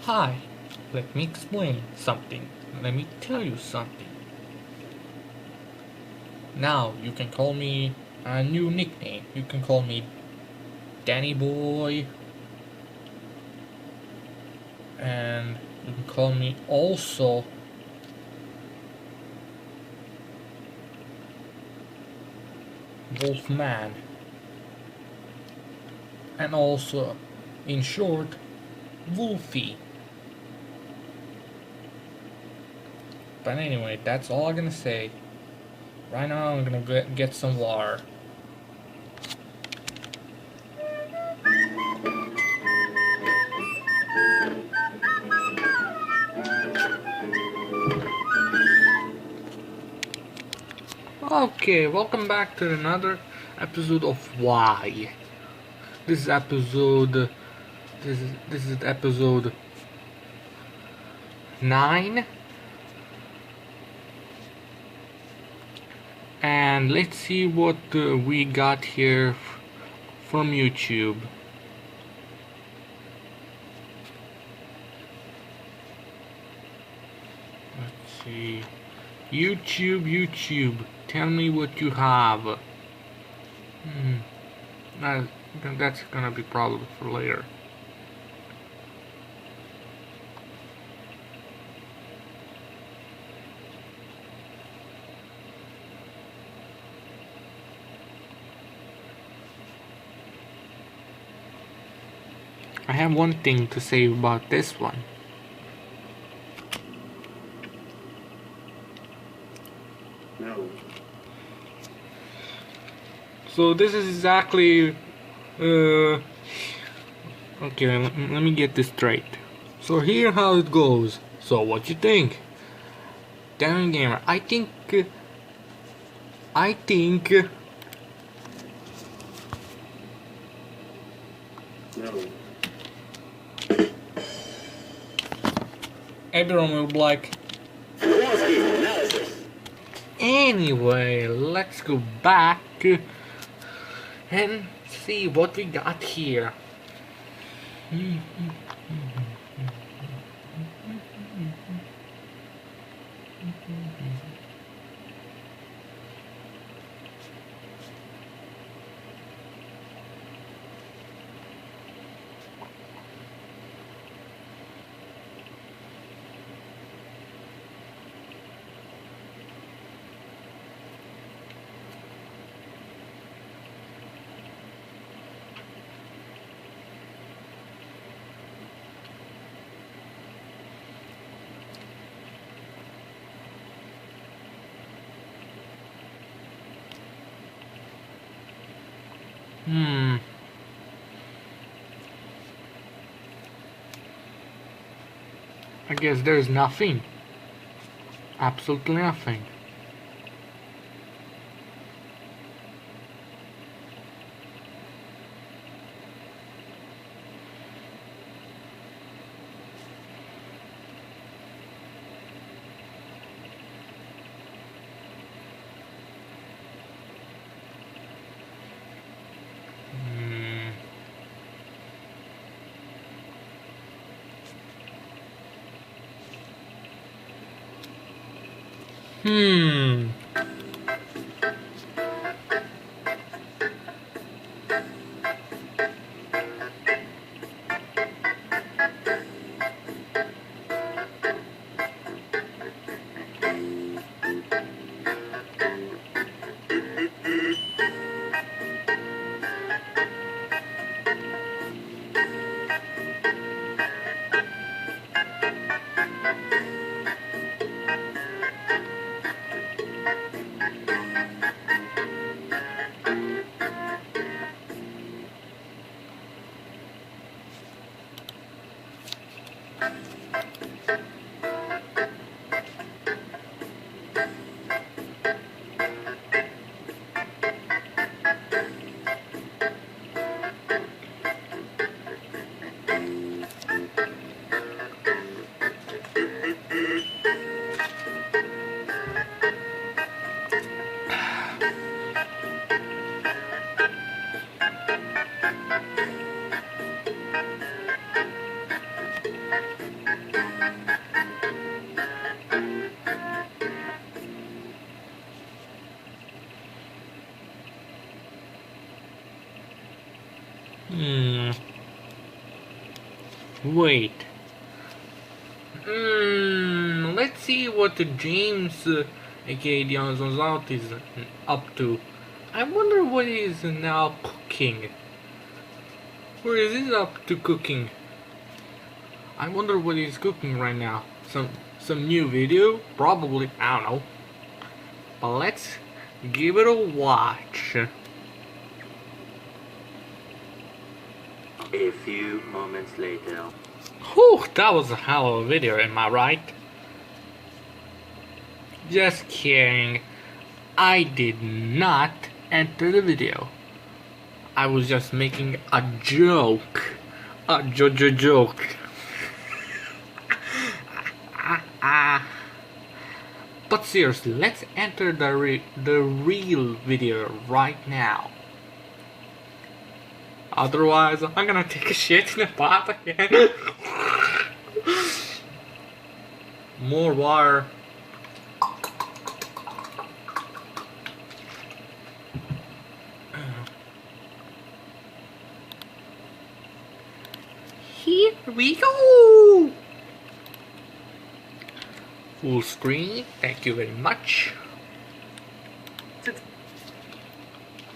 Hi, let me explain something. Let me tell you something. Now you can call me a new nickname. You can call me Danny Boy, and you can call me also Wolfman, and also, in short, Wolfie. But anyway, that's all I'm gonna say. Right now, I'm gonna get some water. Okay, welcome back to another episode of Why. This is episode. This is episode 9, and let's see what we got here from YouTube. Let's see. YouTube, tell me what you have. That's gonna be probably for later. I have one thing to say about this one. No. So this is exactly okay, let me get this straight. So here how it goes. So what you think? Darren Gamer, I think No. everyone will be like, anyway, let's go back and see what we got here. I guess there's nothing. Absolutely nothing. Hmm. Wait. Let's see what James, aka Dionysos Out, is up to. I wonder what he is now cooking. Where is he up to cooking? I wonder what he's cooking right now. Some new video? Probably, I don't know. But let's give it a watch. A few moments later. Whew, that was a hell of a video, am I right? Just kidding. I did not enter the video. I was just making a joke. A joke. But seriously, let's enter the real video right now. Otherwise, I'm gonna take a shit in the pot again. More water. Here we go. Full screen. Thank you very much.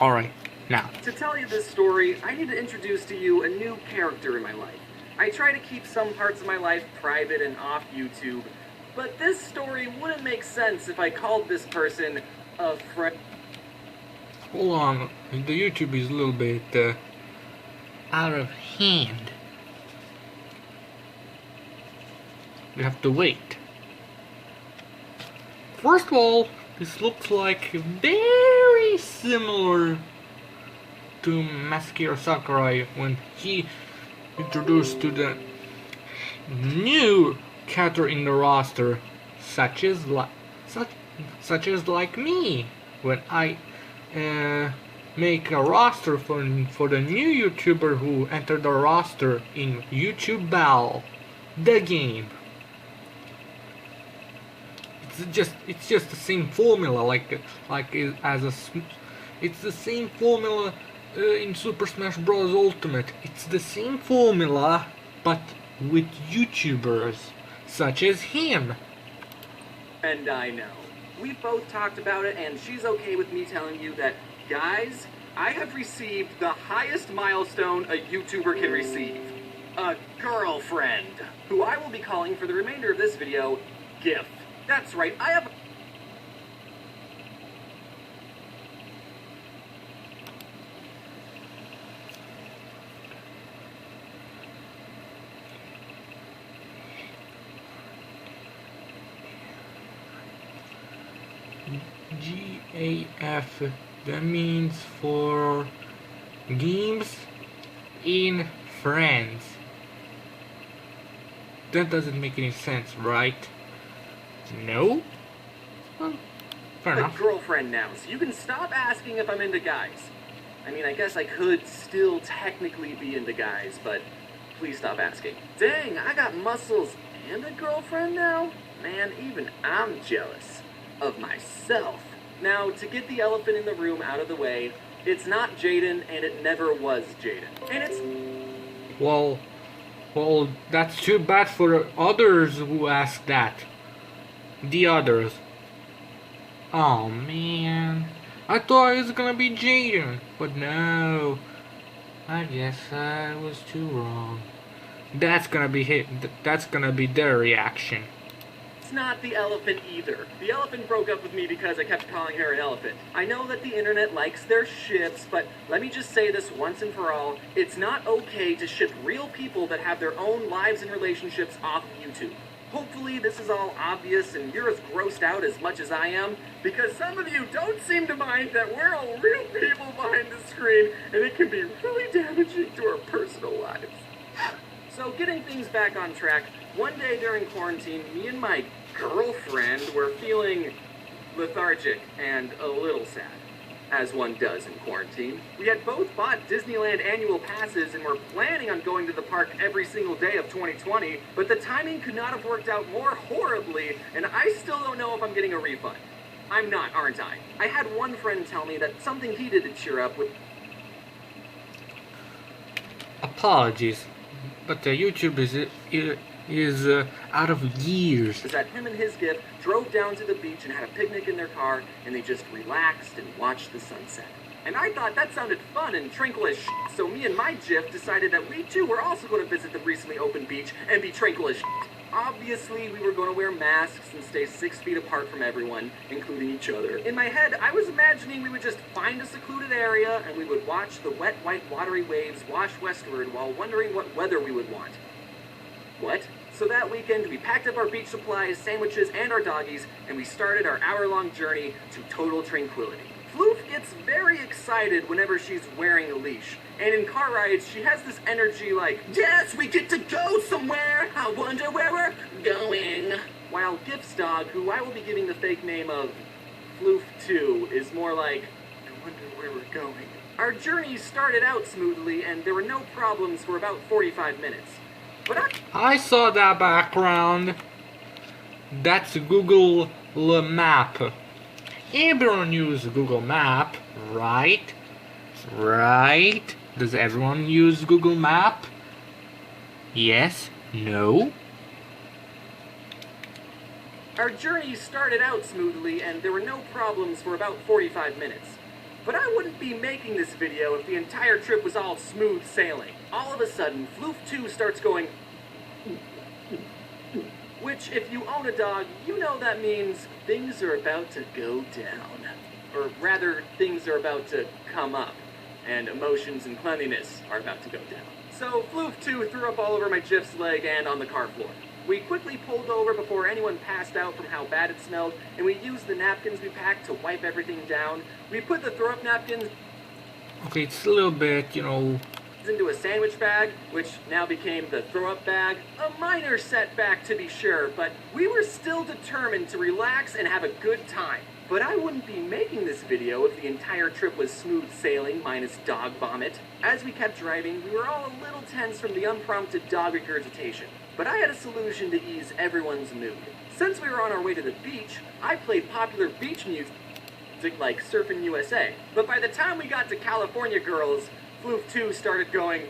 Alright, now. To tell you this story, I need to introduce to you a new character in my life. I try to keep some parts of my life private and off YouTube, but this story wouldn't make sense if I called this person a friend. Hold on, the YouTube is a little bit out of hand. You have to wait. First of all, this looks like very similar to Masakura Sakurai when he introduced to the new character in the roster, such as like me, when I make a roster for the new YouTuber who entered the roster in YouTube Battle, the game. It's just the same formula, it's the same formula in Super Smash Bros. Ultimate. It's the same formula, but with YouTubers such as him. And I know. We've both talked about it, and she's okay with me telling you that, guys, I have received the highest milestone a YouTuber can receive. A girlfriend, who I will be calling for the remainder of this video, GIF. That's right, I have... GAF, that means for games in friends. That doesn't make any sense, right? No? Well, fair a enough. girlfriend now, so you can stop asking if I'm into guys. I mean, I guess I could still technically be into guys, but please stop asking. Dang, I got muscles and a girlfriend now? Man, even I'm jealous of myself. Now, to get the elephant in the room out of the way, it's not Jaden, and it never was Jaden. And it's... Well, that's too bad for the others who asked that. The others. Oh man, I thought it was gonna be Jaden, but no. I guess I was too wrong. That's gonna be that's gonna be their reaction. It's not the elephant either. The elephant broke up with me because I kept calling her an elephant. I know that the internet likes their ships, but let me just say this once and for all. It's not okay to ship real people that have their own lives and relationships off of YouTube. Hopefully this is all obvious and you're as grossed out as much as I am, because some of you don't seem to mind that we're all real people behind the screen and it can be really damaging to our personal lives. So getting things back on track, one day during quarantine, me and my girlfriend were feeling lethargic and a little sad, as one does in quarantine. We had both bought Disneyland annual passes and were planning on going to the park every single day of 2020, but the timing could not have worked out more horribly, and I still don't know if I'm getting a refund. I'm not, aren't I? I had one friend tell me that something he did to cheer up with... Apologies. But YouTube is out of years. Is that him and his GIF drove down to the beach and had a picnic in their car, and they just relaxed and watched the sunset. And I thought that sounded fun and tranquil as shit, so me and my GIF decided that we too were also going to visit the recently opened beach and be tranquil as shit. Obviously, we were going to wear masks and stay 6 feet apart from everyone, including each other. In my head, I was imagining we would just find a secluded area and we would watch the wet, white, watery waves wash westward while wondering what weather we would want. What? So that weekend, we packed up our beach supplies, sandwiches, and our doggies, and we started our hour-long journey to total tranquility. Floof gets very excited whenever she's wearing a leash, and in car rides, she has this energy like, yes, we get to go somewhere! I wonder where we're going! While Gif's dog, who I will be giving the fake name of Floof2, is more like, I wonder where we're going. Our journey started out smoothly, and there were no problems for about 45 minutes. But I saw that background. That's Google Map. Everyone uses Google Map, right? Right? Does everyone use Google Map? Yes? No? Our journey started out smoothly, and there were no problems for about 45 minutes. But I wouldn't be making this video if the entire trip was all smooth sailing. All of a sudden, Floof2 starts going, which, if you own a dog, you know that means things are about to go down. Or rather, things are about to come up, and emotions and cleanliness are about to go down. So Floof2 threw up all over my GIF's leg and on the car floor. We quickly pulled over before anyone passed out from how bad it smelled, and we used the napkins we packed to wipe everything down. We put the throw-up napkins Okay, it's a little bit, into a sandwich bag, which now became the throw-up bag. A minor setback to be sure, but we were still determined to relax and have a good time. But I wouldn't be making this video if the entire trip was smooth sailing minus dog vomit. As we kept driving, we were all a little tense from the unprompted dog regurgitation. But I had a solution to ease everyone's mood. Since we were on our way to the beach, I played popular beach music like Surfin' USA. But by the time we got to California Girls, Floof2 started going,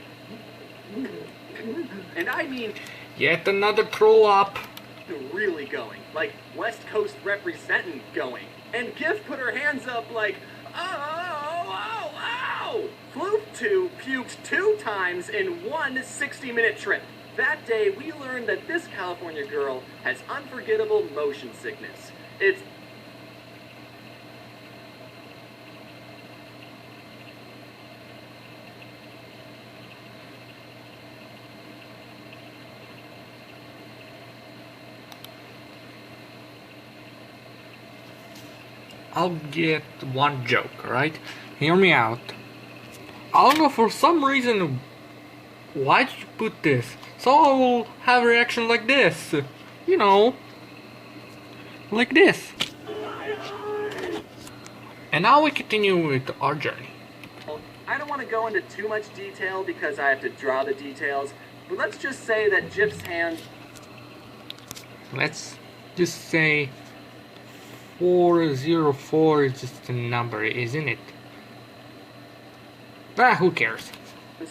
and I mean, yet another throw up. Really going, like West Coast representing going. And Gif put her hands up like, oh. Floof2 puked 2 times in one 60-minute trip. That day, we learned that this California girl has unforgettable motion sickness. It's I'll get one joke, right? Hear me out. I don't know, for some reason, why did you put this? So I will have a reaction like this. Like this. And now we continue with our journey. I don't want to go into too much detail because I have to draw the details, but let's just say that Gif's hand... Let's just say 404 is just a number, isn't it? Who cares?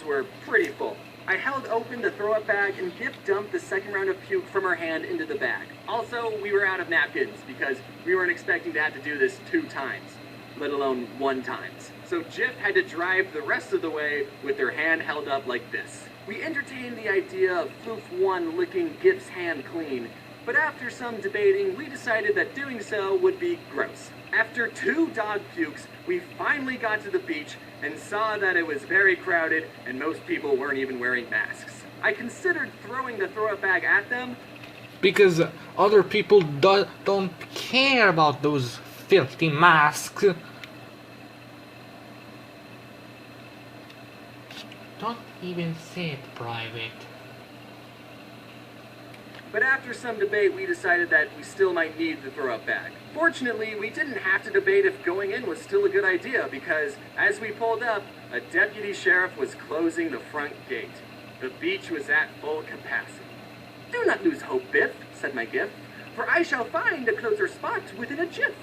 Were pretty full. I held open the throw-up bag and Gif dumped the second round of puke from her hand into the bag. Also, we were out of napkins because we weren't expecting to have to do this 2 times, let alone 1 times. So Gif had to drive the rest of the way with her hand held up like this. We entertained the idea of Floof1 licking Gif's hand clean, but after some debating, we decided that doing so would be gross. After 2 dog pukes, we finally got to the beach and saw that it was very crowded and most people weren't even wearing masks. I considered throwing the throw-up bag at them, because other people don't care about those filthy masks. Don't even say it private. but after some debate we decided that we still might need the throw-up bag. Fortunately, we didn't have to debate if going in was still a good idea because, as we pulled up, a deputy sheriff was closing the front gate. The beach was at full capacity. "Do not lose hope, Biff," said my Gif, "for I shall find a closer spot within a jiff.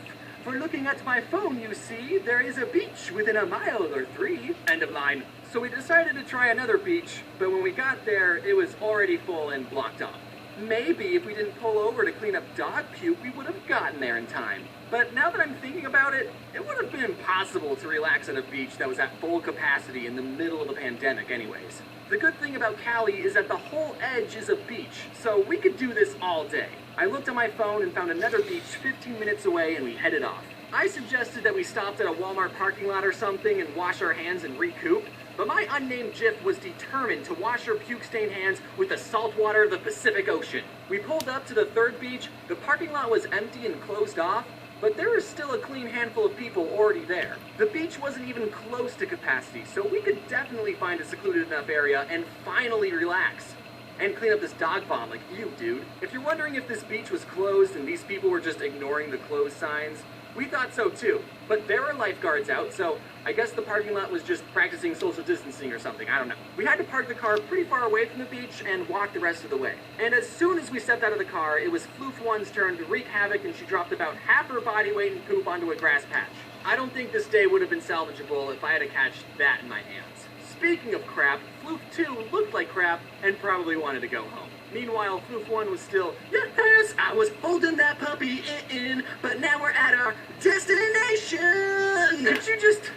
For looking at my phone, you see, there is a beach within a mile or 3. End of line. So we decided to try another beach, but when we got there, it was already full and blocked off. Maybe if we didn't pull over to clean up dog puke, we would have gotten there in time. But now that I'm thinking about it, it would have been impossible to relax at a beach that was at full capacity in the middle of a pandemic anyways. The good thing about Cali is that the whole edge is a beach, so we could do this all day. I looked on my phone and found another beach 15 minutes away and we headed off. I suggested that we stopped at a Walmart parking lot or something and wash our hands and recoup, but my unnamed Jif was determined to wash her puke-stained hands with the salt water of the Pacific Ocean. We pulled up to the third beach, the parking lot was empty and closed off, but there was still a clean handful of people already there. The beach wasn't even close to capacity, so we could definitely find a secluded enough area and finally relax. And clean up this dog bomb like you, dude. If you're wondering if this beach was closed and these people were just ignoring the closed signs, we thought so too. But there were lifeguards out, so I guess the parking lot was just practicing social distancing or something, I don't know. We had to park the car pretty far away from the beach and walk the rest of the way. And as soon as we stepped out of the car, it was Floof 1's turn to wreak havoc and she dropped about half her body weight in poop onto a grass patch. I don't think this day would have been salvageable if I had to catch that in my hands. Speaking of crap, Floof 2 looked like crap and probably wanted to go home. Meanwhile, Floof 1 was still, yes, I was holding that puppy in, but now we're at our destination. Could you just...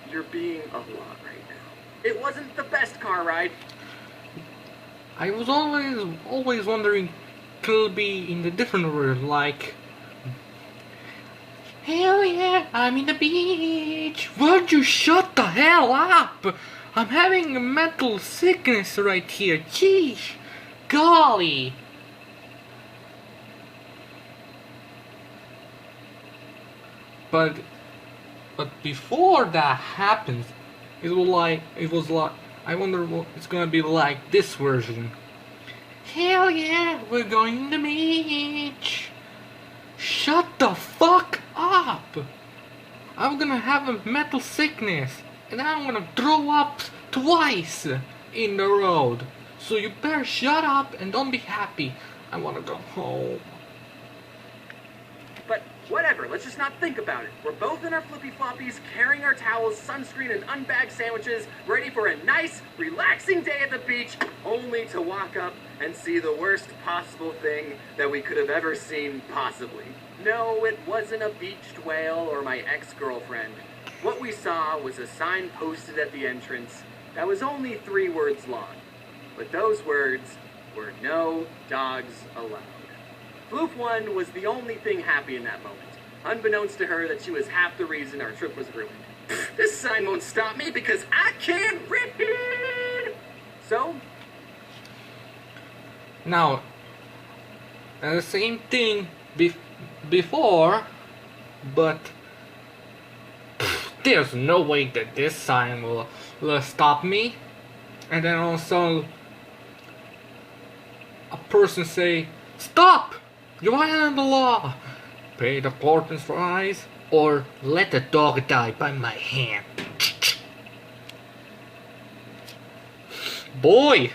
You're being a lot right now. It wasn't the best car ride. I was always wondering, could it be in the different world, like... Hell yeah, I'm in the beach. Would you shut the hell up? I'm having a mental sickness right here. Jeez, golly. But before that happens, it was like I wonder what it's gonna be like this version. Hell yeah, we're going to the beach. Shut the fuck up! I'm gonna have a mental sickness and I'm gonna throw up twice in the road. So you better shut up and don't be happy. I wanna go home. But whatever, let's just not think about it. We're both in our flippy floppies, carrying our towels, sunscreen, and unbagged sandwiches, ready for a nice, relaxing day at the beach, only to walk up and see the worst possible thing that we could have ever seen possibly. No, it wasn't a beached whale or my ex-girlfriend. What we saw was a sign posted at the entrance that was only 3 words long. But those words were no dogs allowed. Floof 1 was the only thing happy in that moment, unbeknownst to her that she was half the reason our trip was ruined. This sign won't stop me because I can't read! So? Now, the same thing before, but there's no way that this sign will stop me. And then also a person say, stop! You violate the law! Pay the porters for eyes, or let the dog die by my hand. Boy!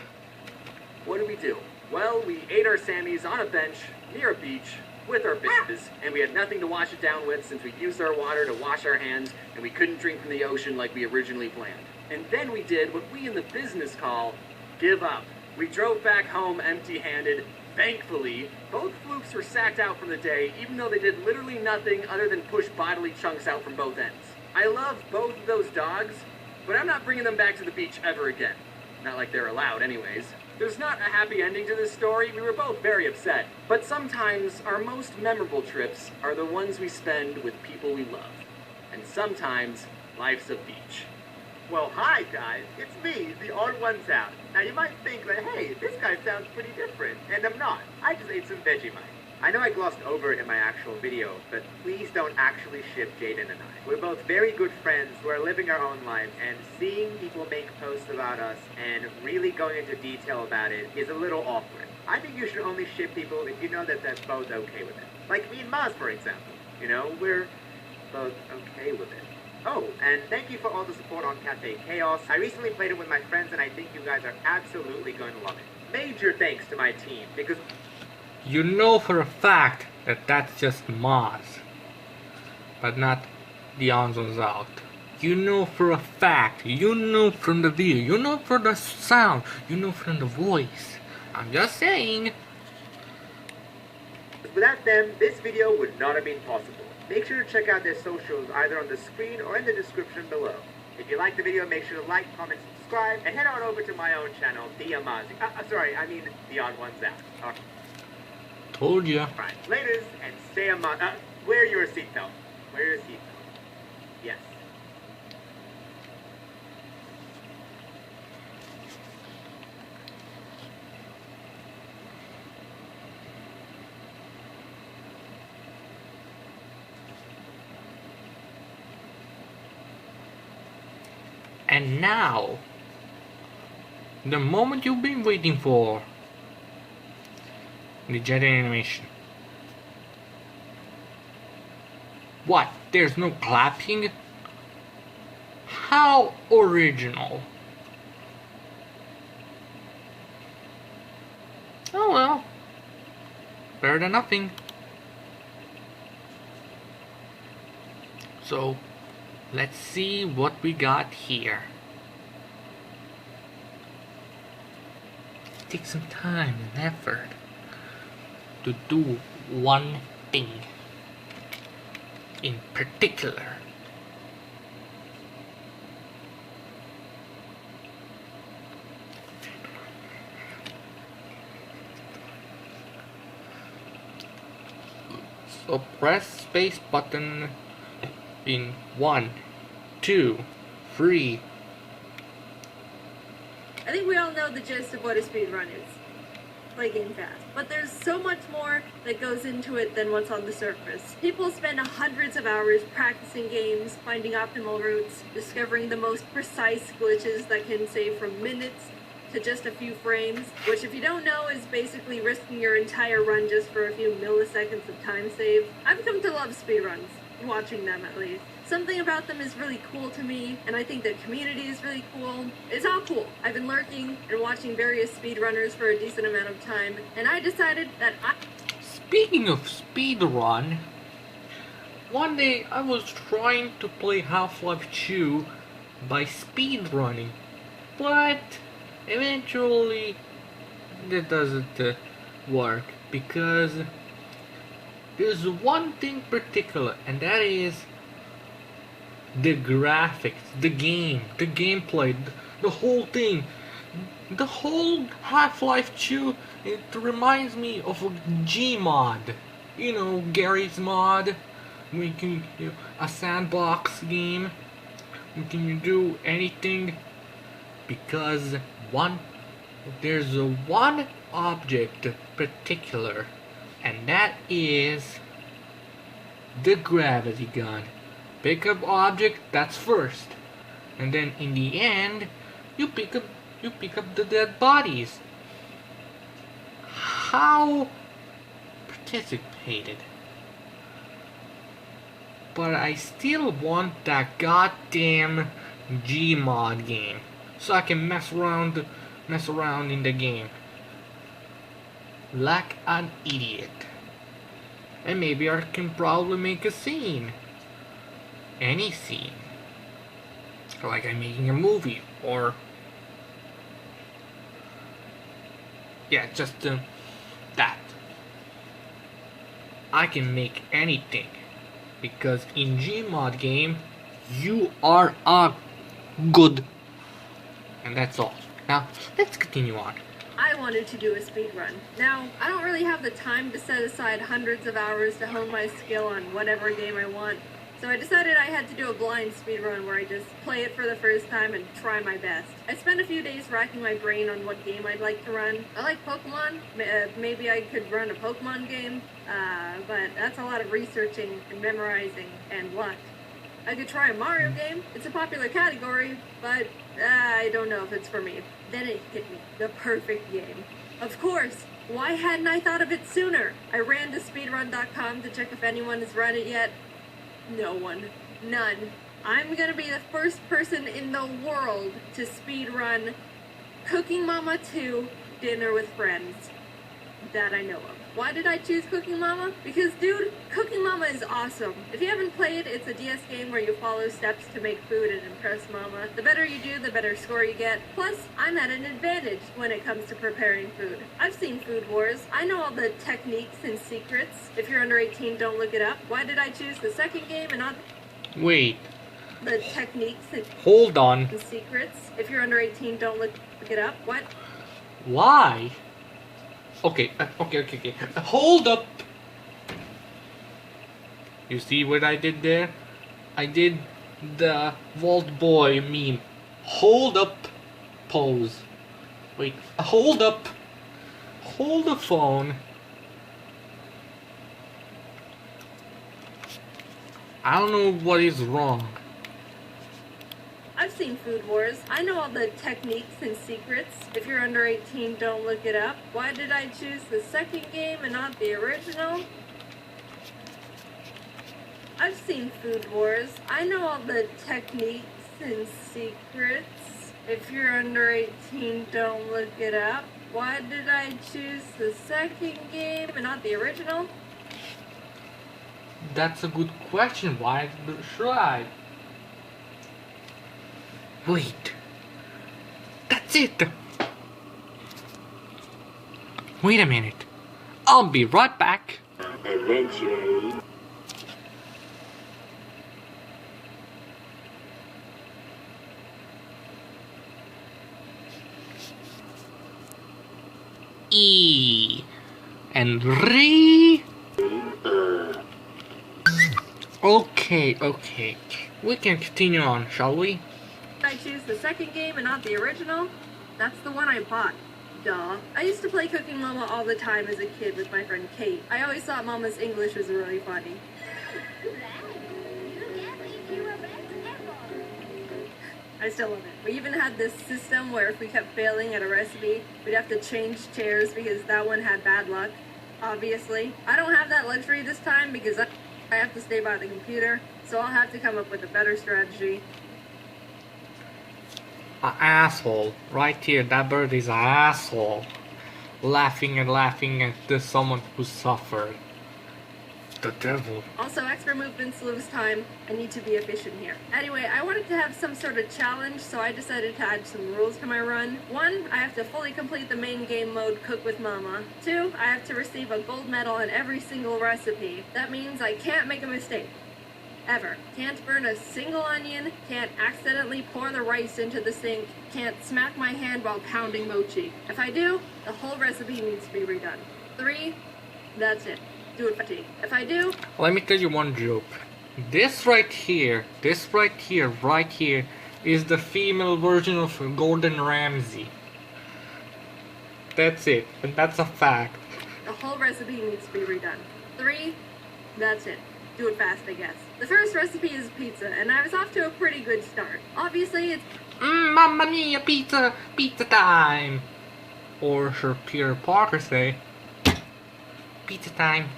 What do? Well, we ate our Sammys on a bench, near a beach, with our bitches, and we had nothing to wash it down with since we used our water to wash our hands, and we couldn't drink from the ocean like we originally planned. And then we did what we in the business call give up. We drove back home empty-handed. Thankfully, both Floofs were sacked out from the day, even though they did literally nothing other than push bodily chunks out from both ends. I love both of those dogs, but I'm not bringing them back to the beach ever again. Not like they're allowed anyways. There's not a happy ending to this story. We were both very upset. But sometimes our most memorable trips are the ones we spend with people we love. And sometimes life's a beach. Well, hi guys, it's me, the odd ones out. Now you might think that, hey, this guy sounds pretty different, and I'm not. I just ate some Vegemite. I know I glossed over it in my actual video, but please don't actually ship Jaden and I. We're both very good friends who are living our own lives, and seeing people make posts about us and really going into detail about it is a little awkward. I think you should only ship people if you know that they're both okay with it. Like me and Maz, for example. You know, we're both okay with it. Oh, and thank you for all the support on Cafe Chaos. I recently played it with my friends, and I think you guys are absolutely going to love it. Major thanks to my team, because... You know for a fact that that's just Maz, but not the Onzo's out. You know for a fact, you know from the video, you know from the sound, you know from the voice. I'm just saying. Without them, this video would not have been possible. Make sure to check out their socials either on the screen or in the description below. If you like the video, make sure to like, comment, subscribe, and head on over to my own channel, The Amazi. The Odd Ones Out. Told ya. Alright, laters, and stay wear your seatbelt. Wear your seatbelt. Yes. And now, the moment you've been waiting for, the jet animation. What? There's no clapping? How original. Oh well, better than nothing. So, let's see what we got here. Take some time and effort to do one thing in particular. So press space button in 1, 2, 3. I think we all know the gist of what a speedrun is. Play game fast. But there's so much more that goes into it than what's on the surface. People spend hundreds of hours practicing games, finding optimal routes, discovering the most precise glitches that can save from minutes to just a few frames, which if you don't know is basically risking your entire run just for a few milliseconds of time save. I've come to love speedruns, watching them at least. Something about them is really cool to me, and I think the community is really cool. It's all cool. I've been lurking and watching various speedrunners for a decent amount of time, and I decided that Speaking of speedrun, one day I was trying to play Half-Life 2 by speedrunning, but eventually that doesn't work because there's one thing particular, and that is the graphics, the game, the gameplay, the whole thing. The whole Half-Life 2, it reminds me of a Gmod. You know, Gary's mod. We can do a sandbox game. We can do anything because there's one object particular, and that is the gravity gun. Pick up object, that's first, and then in the end you pick up the dead bodies. How participated. But I still want that goddamn Gmod game so I can mess around in the game like an idiot. And maybe I can probably make a scene. Any scene. Like I'm making a movie, or yeah, just that. I can make anything because in Gmod game you are a good, and that's all. Now let's continue on. I wanted to do a speedrun. Now, I don't really have the time to set aside hundreds of hours to hone my skill on whatever game I want. So I decided I had to do a blind speedrun where I just play it for the first time and try my best. I spent a few days racking my brain on what game I'd like to run. I like Pokemon. Maybe I could run a Pokemon game, but that's a lot of researching and memorizing and luck. I could try a Mario game. It's a popular category, but I don't know if it's for me. Then it hit me. The perfect game. Of course! Why hadn't I thought of it sooner? I ran to speedrun.com to check if anyone has run it yet. No one. None. I'm gonna be the first person in the world to speedrun Cooking Mama 2 Dinner with Friends. that I know of. Why did I choose Cooking Mama? Because, dude, Cooking Mama is awesome. If you haven't played, it's a DS game where you follow steps to make food and impress Mama. The better you do, the better score you get. Plus, I'm at an advantage when it comes to preparing food. I've seen Food Wars. I know all the techniques and secrets. If you're under 18, don't look it up. Why did I choose the second game and not Wait. the techniques and Hold on. secrets? If you're under 18, don't look it up. What? Why? Okay. Hold up. You see what I did there? I did the Vault Boy meme. Hold up pose. Wait. Hold up. Hold the phone. I don't know what is wrong. I've seen Food Wars. I know all the techniques and secrets. If you're under 18, don't look it up. Why did I choose the second game and not the original? I've seen Food Wars. I know all the techniques and secrets. If you're under 18, don't look it up. Why did I choose the second game and not the original? That's a good question. Why should I? Wait. That's it. Wait a minute. I'll be right back. Eventually. E and re. Okay. We can continue on, shall we? I choose the second game and not the original? That's the one I bought. Duh. I used to play Cooking Mama all the time as a kid with my friend Kate. I always thought Mama's English was really funny. I still love it. We even had this system where if we kept failing at a recipe, we'd have to change chairs because that one had bad luck. Obviously. I don't have that luxury this time because I have to stay by the computer, so I'll have to come up with a better strategy. An asshole. Right here, that bird is an asshole. Laughing at the someone who suffered. The devil. Also, extra movements lose time. I need to be efficient here. Anyway, I wanted to have some sort of challenge, so I decided to add some rules to my run. 1, I have to fully complete the main game mode, Cook with Mama. 2, I have to receive a gold medal on every single recipe. That means I can't make a mistake. Ever. Can't burn a single onion, can't accidentally pour the rice into the sink, can't smack my hand while pounding mochi. If I do, the whole recipe needs to be redone. 3, that's it. Do it fatigue. If I do, Let me tell you one joke. This right here, is the female version of Gordon Ramsay. That's it, and that's a fact. the whole recipe needs to be redone. 3, that's it. Do it fast, I guess. The first recipe is pizza, and I was off to a pretty good start. Obviously, it's Mamma mia, pizza time! Or should Peter Parker say, pizza time.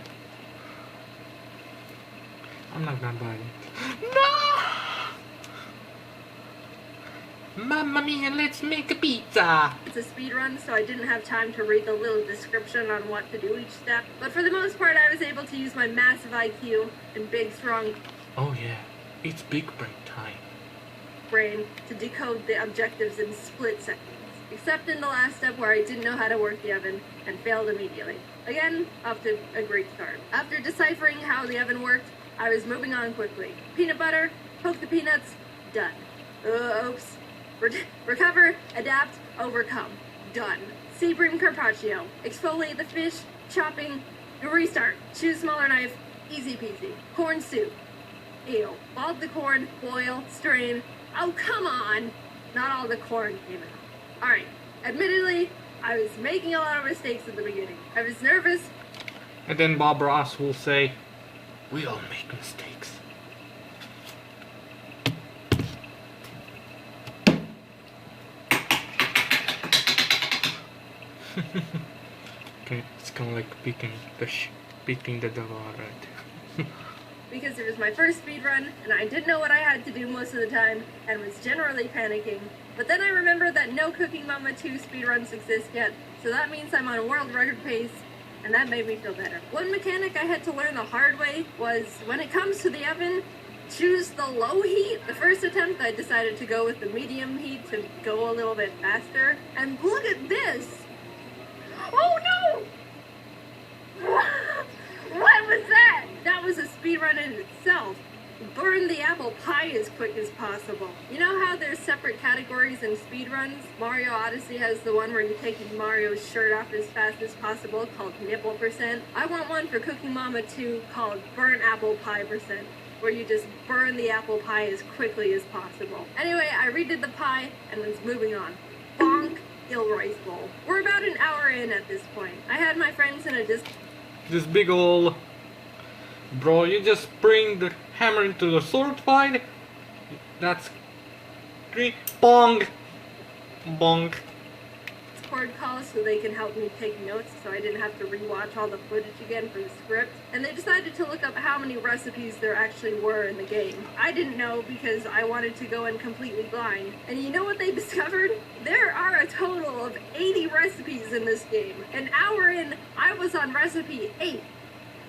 I'm not gonna buy it. No! Mamma mia, let's make a pizza! a speed run, so I didn't have time to read the little description on what to do each step. But for the most part, I was able to use my massive IQ and big, strong Oh yeah, it's big brain time. brain to decode the objectives in split seconds. Except in the last step where I didn't know how to work the oven and failed immediately. Again, off to a great start. After deciphering how the oven worked, I was moving on quickly. Peanut butter, poke the peanuts, done. Oops. Recover, adapt, overcome. Done. Sebring carpaccio. Exfoliate the fish, chopping, restart. Choose smaller knife, easy peasy. Corn soup. Ew. Bald the corn, boil, strain. Oh, come on! Not all the corn came out. Alright. Admittedly, I was making a lot of mistakes at the beginning. I was nervous. And then Bob Ross will say, we all make mistakes. Okay, it's kind of like beating the devil alright. Because it was my first speed run, and I didn't know what I had to do most of the time, and was generally panicking. But then I remembered that no Cooking Mama 2 speedruns exist yet, so that means I'm on world record pace, and that made me feel better. One mechanic I had to learn the hard way was when it comes to the oven, choose the low heat. The first attempt I decided to go with the medium heat to go a little bit faster. And look at this! Oh no! What was that? That was a speedrun in itself. Burn the apple pie as quick as possible. You know how there's separate categories in speedruns? Mario Odyssey has the one where you take Mario's shirt off as fast as possible called nipple percent. I want one for Cooking Mama 2 called burn apple pie percent, where you just burn the apple pie as quickly as possible. Anyway, I redid the pie and was moving on. Bonk Gilroy's Bowl. We're about an hour in at this point. I had my friends in a This big ol'... Bro, you just bring the hammer into the sword fight? That's... Bong! Bonk. Discord call so they can help me take notes so I didn't have to rewatch all the footage again for the script. And they decided to look up how many recipes there actually were in the game. I didn't know because I wanted to go in completely blind. And you know what they discovered? There are a total of 80 recipes in this game. An hour in, I was on recipe 8.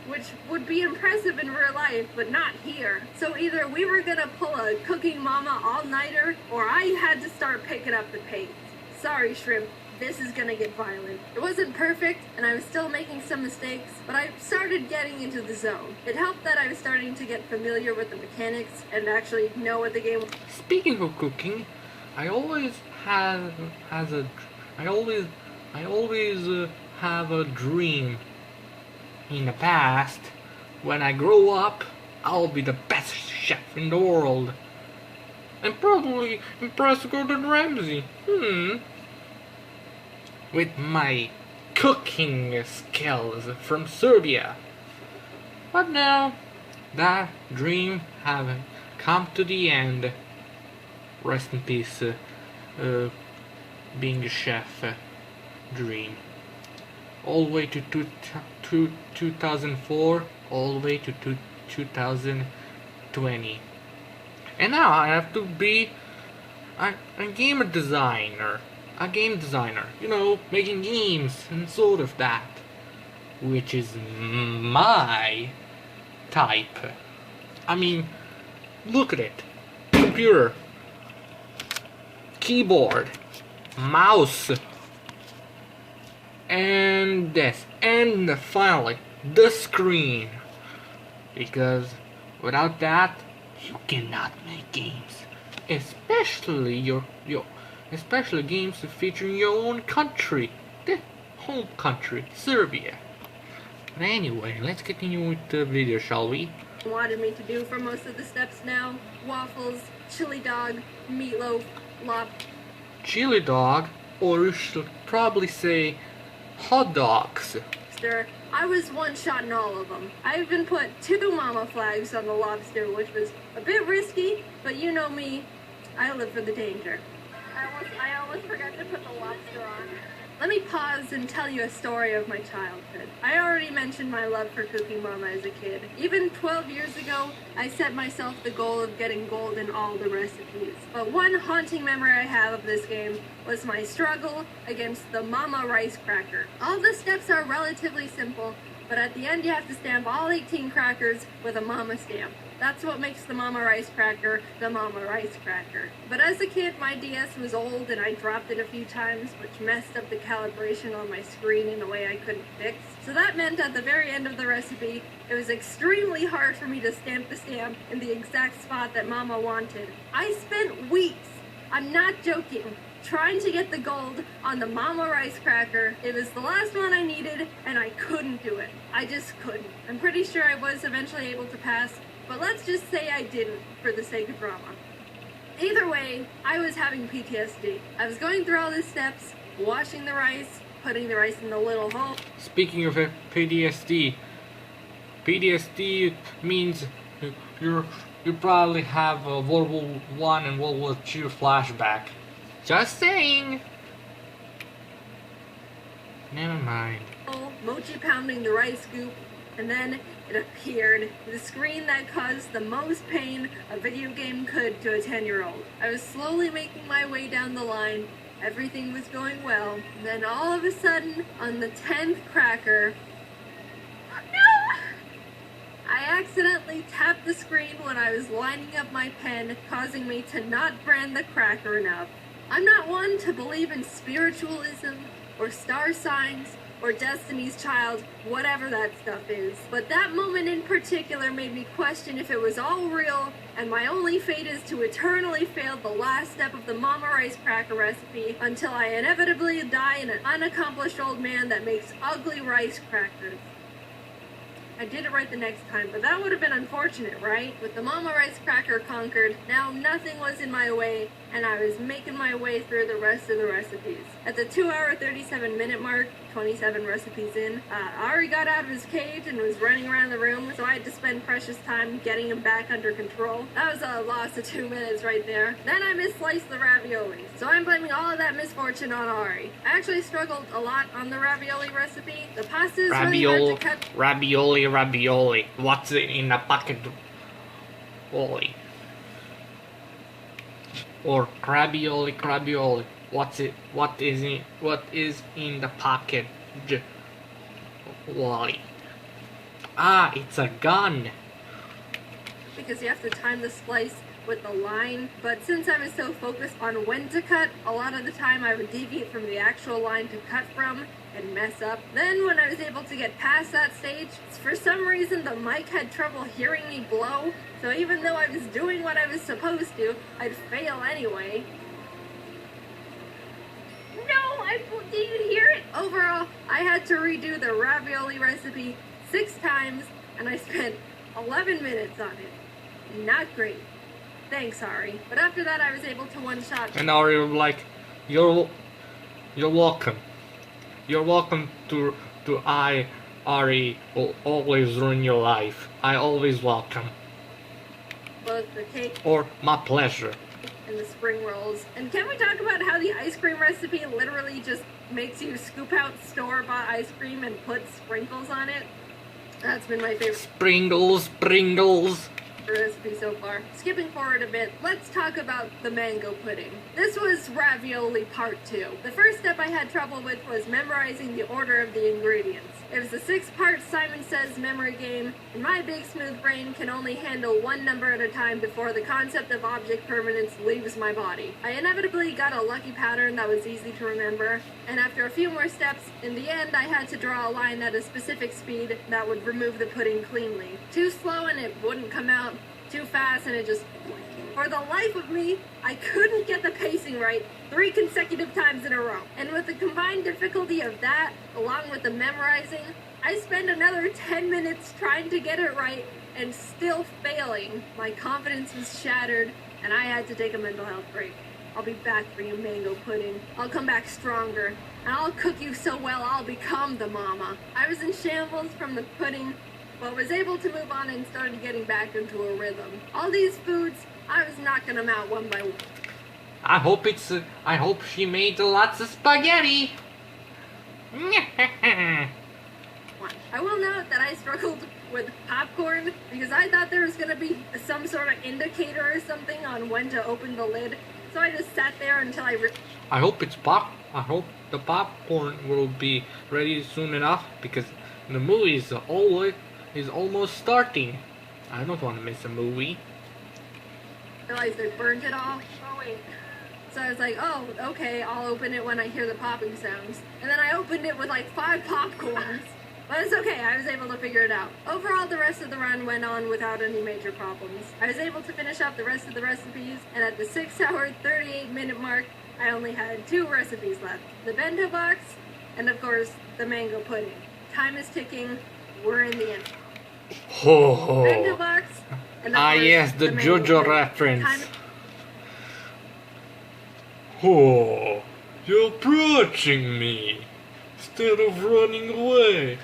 Which would be impressive in real life, but not here. So either we were gonna pull a Cooking Mama all-nighter, or I had to start picking up the pace. Sorry, Shrimp, this is gonna get violent. It wasn't perfect, and I was still making some mistakes, but I started getting into the zone. It helped that I was starting to get familiar with the mechanics, and actually know what the game was. Speaking of cooking, I always have a dream. In the past, when I grow up, I'll be the best chef in the world. And probably impress Gordon Ramsay. With my cooking skills from Serbia. But now, that dream have come to the end. Rest in peace, being a chef dream. All the way to 2004, all the way to 2020. And now I have to be a game designer. You know, making games and sort of that. Which is my type. I mean, look at it. Computer. Keyboard. Mouse. And this, and finally, the screen. Because without that, you cannot make games. Especially especially games featuring your own country, the home country, Serbia. But anyway, let's continue with the video, shall we? Wanted me to do for most of the steps now. Waffles, chili dog, meatloaf, Chili dog, or you should probably say hot dogs. I was one-shotting all of them. I even put 2 mama flags on the lobster, which was a bit risky, but you know me, I live for the danger. I almost forgot to put the lobster on. Let me pause and tell you a story of my childhood. I already mentioned my love for Cooking Mama as a kid. Even 12 years ago, I set myself the goal of getting gold in all the recipes. But one haunting memory I have of this game was my struggle against the Mama Rice Cracker. All the steps are relatively simple, but at the end you have to stamp all 18 crackers with a Mama stamp. That's what makes the Mama Rice Cracker the Mama Rice Cracker. But as a kid, my DS was old and I dropped it a few times, which messed up the calibration on my screen in a way I couldn't fix. So that meant at the very end of the recipe, it was extremely hard for me to stamp the stamp in the exact spot that Mama wanted. I spent weeks, I'm not joking, trying to get the gold on the Mama Rice Cracker. It was the last one I needed, and I couldn't do it. I just couldn't. I'm pretty sure I was eventually able to pass, but let's just say I didn't, for the sake of drama. Either way, I was having PTSD. I was going through all these steps, washing the rice, putting the rice in the little hole. Speaking of PTSD, PTSD means you probably have a World War I and World War II flashback. Just saying. Never mind. Mochi pounding the rice scoop, and then it appeared. The screen that caused the most pain a video game could to a 10-year-old. I was slowly making my way down the line. Everything was going well. And then all of a sudden, on the 10th cracker, I accidentally tapped the screen when I was lining up my pen, causing me to not brand the cracker enough. I'm not one to believe in spiritualism, or star signs, or Destiny's Child, whatever that stuff is. But that moment in particular made me question if it was all real, and my only fate is to eternally fail the last step of the Mama Rice Cracker recipe until I inevitably die an unaccomplished old man that makes ugly rice crackers. I did it right the next time, but that would have been unfortunate, right? With the Mama Rice Cracker conquered, now nothing was in my way, and I was making my way through the rest of the recipes. At the 2-hour 37-minute mark, 27 recipes in, Ari got out of his cage and was running around the room, so I had to spend precious time getting him back under control. That was a loss of 2 minutes right there. Then I missliced the raviolis, so I'm blaming all of that misfortune on Ari. I actually struggled a lot on the ravioli recipe. The pasta is really hard to cut. Ravioli. What's in the packet? Oli. Or crabioli. What is in the package? Wally. Ah, it's a gun. Because you have to time the slice with the line, but since I was so focused on when to cut, a lot of the time I would deviate from the actual line to cut from and mess up. Then when I was able to get past that stage, for some reason the mic had trouble hearing me blow, so even though I was doing what I was supposed to, I'd fail anyway. No, did you hear it? Overall, I had to redo the ravioli recipe 6 times, and I spent 11 minutes on it. Not great. Thanks, Ari. But after that, I was able to one-shot. And Ari was like, you're welcome. You're welcome to Ari will always ruin your life. I always welcome. Both the cake or my pleasure. And the spring rolls. And can we talk about how the ice cream recipe literally just makes you scoop out store-bought ice cream and put sprinkles on it? That's been my favorite Pringles. recipe so far. Skipping forward a bit, let's talk about the mango pudding. This was ravioli part 2. The first step I had trouble with was memorizing the order of the ingredients. It was a 6-part Simon Says memory game, and my big smooth brain can only handle one number at a time before the concept of object permanence leaves my body. I inevitably got a lucky pattern that was easy to remember, and after a few more steps, in the end I had to draw a line at a specific speed that would remove the pudding cleanly. Too slow and it wouldn't come out, too fast and it just... For the life of me, I couldn't get the pacing right 3 consecutive times in a row. And with the combined difficulty of that, along with the memorizing, I spent another 10 minutes trying to get it right and still failing. My confidence was shattered, and I had to take a mental health break. I'll be back for you, mango pudding. I'll come back stronger, and I'll cook you so well I'll become the mama. I was in shambles from the pudding, but was able to move on and started getting back into a rhythm. All these foods, I was knocking them out one by one. I hope she made lots of spaghetti. I will note that I struggled with popcorn because I thought there was going to be some sort of indicator or something on when to open the lid. So I just sat there until I hope the popcorn will be ready soon enough because the movie is almost starting. I don't want to miss a movie. Realized I burned it all. Oh wait. So I was like, oh, okay, I'll open it when I hear the popping sounds. And then I opened it with like 5 popcorns. But it's okay, I was able to figure it out. Overall, the rest of the run went on without any major problems. I was able to finish up the rest of the recipes, and at the 6-hour, 38-minute mark, I only had 2 recipes left. The bento box, and of course, the mango pudding. Time is ticking, we're in the end. Ho ho. Bento box, and of course, yes, the JoJo reference. Oh, you're approaching me. Instead of running away,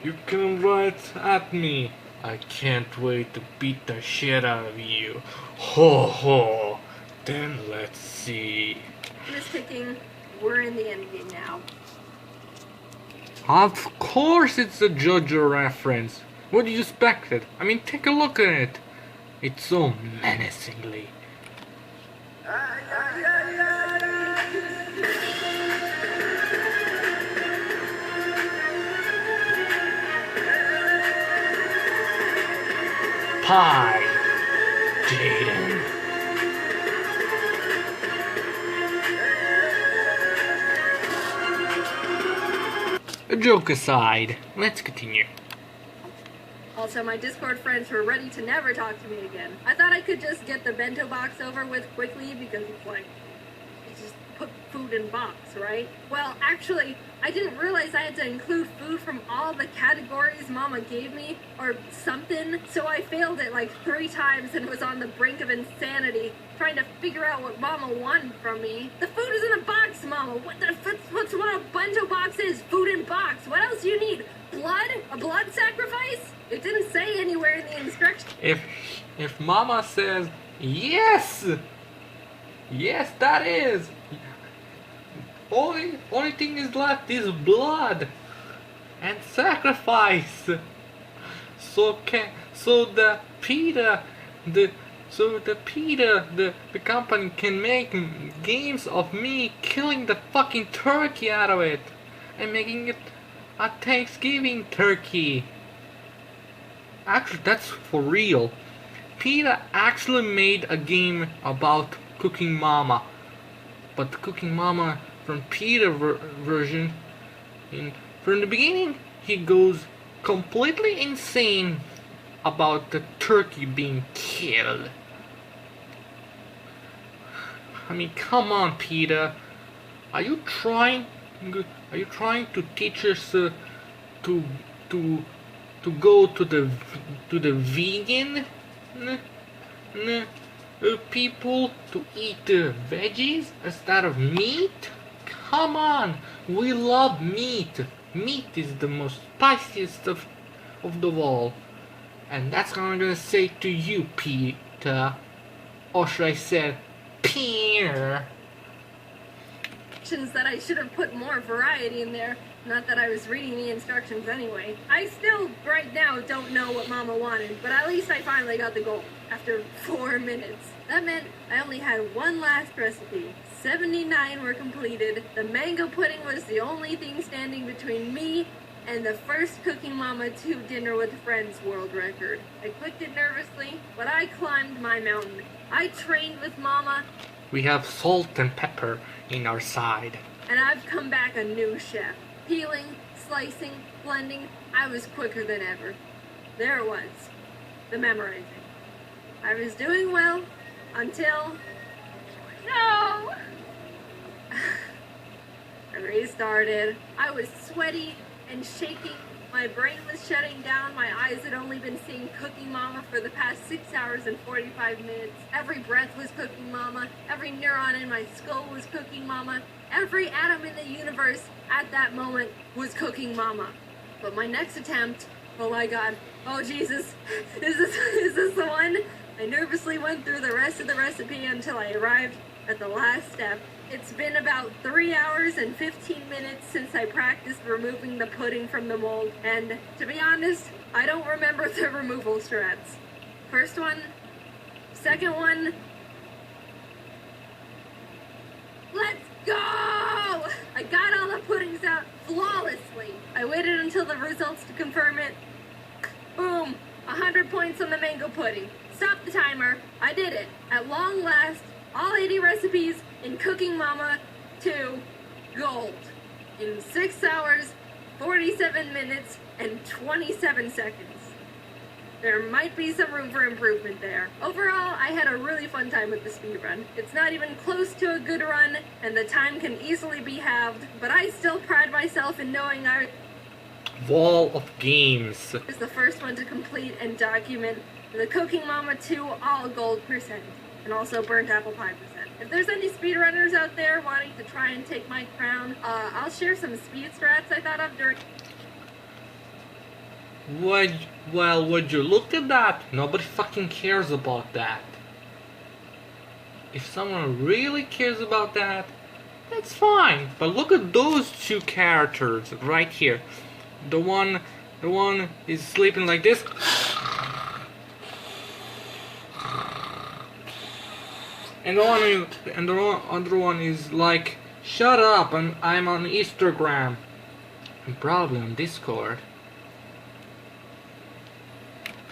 you come right at me. I can't wait to beat the shit out of you. Ho ho. Then let's see. Time is ticking. We're in the end game now. Of course it's a JoJo reference. What do you expect? I mean, take a look at it. It's so menacingly. pie, Jaden. A joke aside, let's continue. Also, my Discord friends were ready to never talk to me again. I thought I could just get the bento box over with quickly because it's like, you just put food in box, right? Well, actually, I didn't realize I had to include food from all the categories Mama gave me or something, so I failed it like 3 times and was on the brink of insanity trying to figure out what Mama wanted from me. The food is in a box, Mama. What's what a bento box is? Food in box. What else do you need? Blood? A blood sacrifice? It didn't say anywhere in the instructions. If Mama says yes, that is. Only thing is left is blood and sacrifice. So the company can make games of me killing the fucking turkey out of it and making it a Thanksgiving turkey. Actually, that's for real. PETA actually made a game about Cooking Mama, but the Cooking Mama from PETA version, from the beginning, he goes completely insane about the turkey being killed. I mean, come on, PETA. Are you trying to teach us to go to the vegan people to eat veggies instead of meat? Come on, we love meat. Meat is the most spiciest of the all, and that's what I'm gonna say to you, PETA, or should I say, Peter. That I should have put more variety in there. Not that I was reading the instructions anyway. I still, right now, don't know what Mama wanted, but at least I finally got the goal after 4 minutes. That meant I only had one last recipe. 79 were completed. The mango pudding was the only thing standing between me and the first Cooking Mama 2 Dinner with Friends world record. I clicked it nervously, but I climbed my mountain. I trained with Mama. We have salt and pepper in our side. And I've come back a new chef. Peeling, slicing, blending, I was quicker than ever. There it was, the memorizing. I was doing well until... No! I restarted. I was sweaty and shaking. My brain was shutting down. My eyes had only been seeing Cooking Mama for the past 6 hours and 45 minutes. Every breath was Cooking Mama. Every neuron in my skull was Cooking Mama. Every atom in the universe at that moment was Cooking Mama. But my next attempt, oh my god, oh Jesus, is this the one? I nervously went through the rest of the recipe until I arrived at the last step. It's been about 3 hours and 15 minutes since I practiced removing the pudding from the mold, and to be honest, I don't remember the removal strats. First one, second one, let's go! I got all the puddings out flawlessly. I waited until the results to confirm it. Boom! 100 points on the mango pudding. Stop the timer. I did it. At long last, all 80 recipes in Cooking Mama 2 gold. In 6 hours, 47 minutes, and 27 seconds. There might be some room for improvement there. Overall, I had a really fun time with the speedrun. It's not even close to a good run, and the time can easily be halved, but I still pride myself in knowing I Wall of Games was the first one to complete and document the Cooking Mama 2 all gold %, and also burnt apple pie %. If there's any speedrunners out there wanting to try and take my crown, I'll share some speed strats I thought of during... Would you look at that? Nobody fucking cares about that. If someone really cares about that, that's fine. But look at those 2 characters right here. The one is sleeping like this. And the other one is like, shut up, I'm on Instagram. I'm probably on Discord.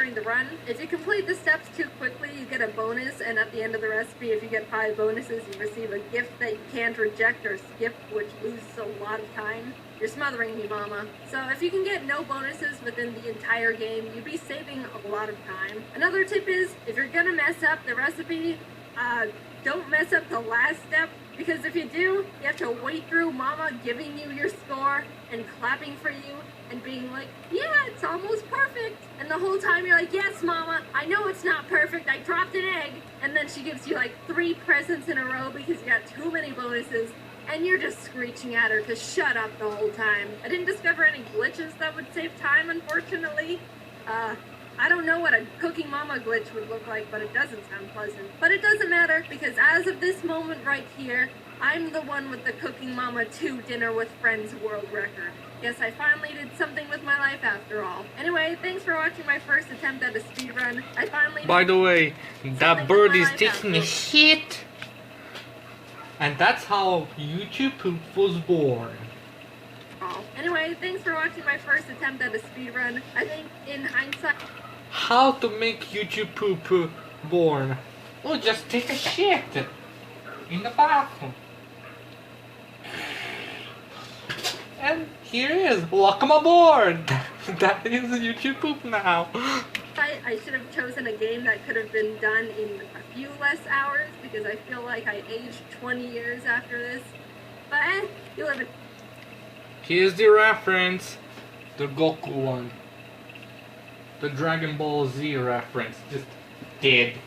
deciphering the run. If you complete the steps too quickly, you get a bonus, and at the end of the recipe, if you get 5 bonuses, you receive a gift that you can't reject or skip, which loses a lot of time. You're smothering me, mama. So if you can get no bonuses within the entire game, you'd be saving a lot of time. Another tip is, if you're gonna mess up the recipe, don't mess up the last step, because if you do, you have to wait through mama giving you your score and clapping for you and being like, yeah, it's almost perfect. And the whole time you're like, yes, mama, I know it's not perfect, I dropped an egg. And then she gives you like 3 presents in a row because you got too many bonuses, and you're just screeching at her to shut up the whole time. I didn't discover any glitches that would save time, unfortunately. I don't know what a Cooking Mama glitch would look like, but it doesn't sound pleasant. But it doesn't matter, because as of this moment right here, I'm the one with the Cooking Mama 2 Dinner with Friends world record. Yes, I finally did something with my life after all. Anyway, thanks for watching my first attempt at a speedrun. I finally... By the way, that bird is taking a shit. And that's how YouTube Poop was born. Anyway, thanks for watching my first attempt at a speedrun. I think, in hindsight... How to make YouTube Poop born? Oh, just take a shit in the bathroom. And here is, welcome aboard! That is YouTube Poop now. I should have chosen a game that could have been done in a few less hours, because I feel like I aged 20 years after this. But you live in... Here's the reference. The Goku one. The Dragon Ball Z reference. Just dead.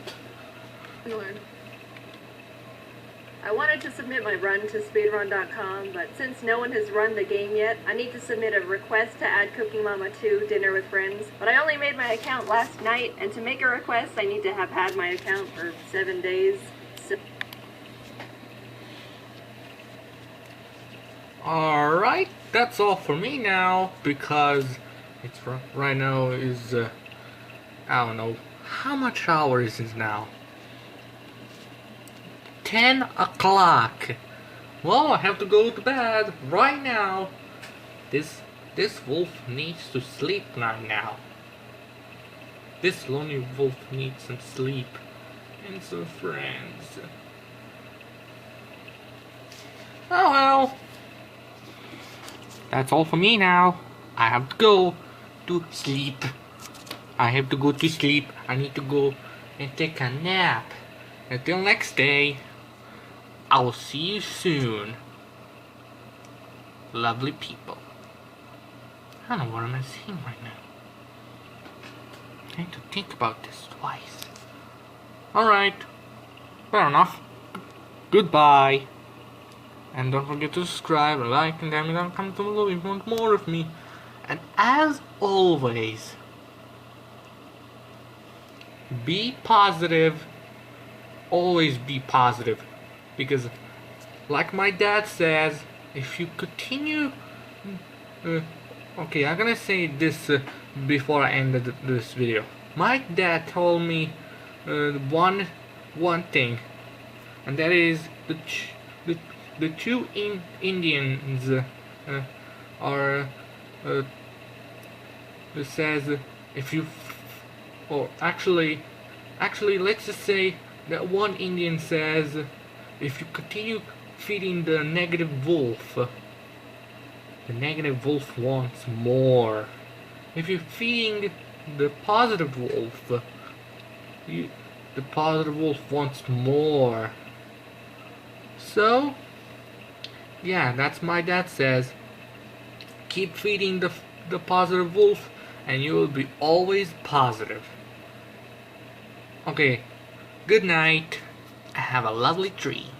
I wanted to submit my run to speedrun.com, but since no one has run the game yet, I need to submit a request to add Cooking Mama 2 Dinner with Friends. But I only made my account last night, and to make a request, I need to have had my account for 7 days. Alright, that's all for me now, because it's right now is, I don't know, how much hours is it now? 10 o'clock. Well, I have to go to bed right now. This wolf needs to sleep right now. This lonely wolf needs some sleep and some friends. Oh well. That's all for me now. I have to go to sleep. I have to go to sleep. I need to go and take a nap. Until next day, I will see you soon. Lovely people. I don't know what I'm saying right now. I need to think about this twice. Alright. Fair enough. Goodbye. And don't forget to subscribe, like, and comment down below if you want more of me. And as always, be positive. Always be positive. Because, like my dad says, if you continue... okay, I'm gonna say this before I end this video. My dad told me one thing. And that is the 2 Indians are says if you or actually let's just say that one Indian says if you continue feeding the negative wolf, the negative wolf wants more. If you're feeding the positive wolf, the positive wolf wants more. So yeah, that's my dad says. Keep feeding the positive wolf and you will be always positive. Okay, good night. Have a lovely dream.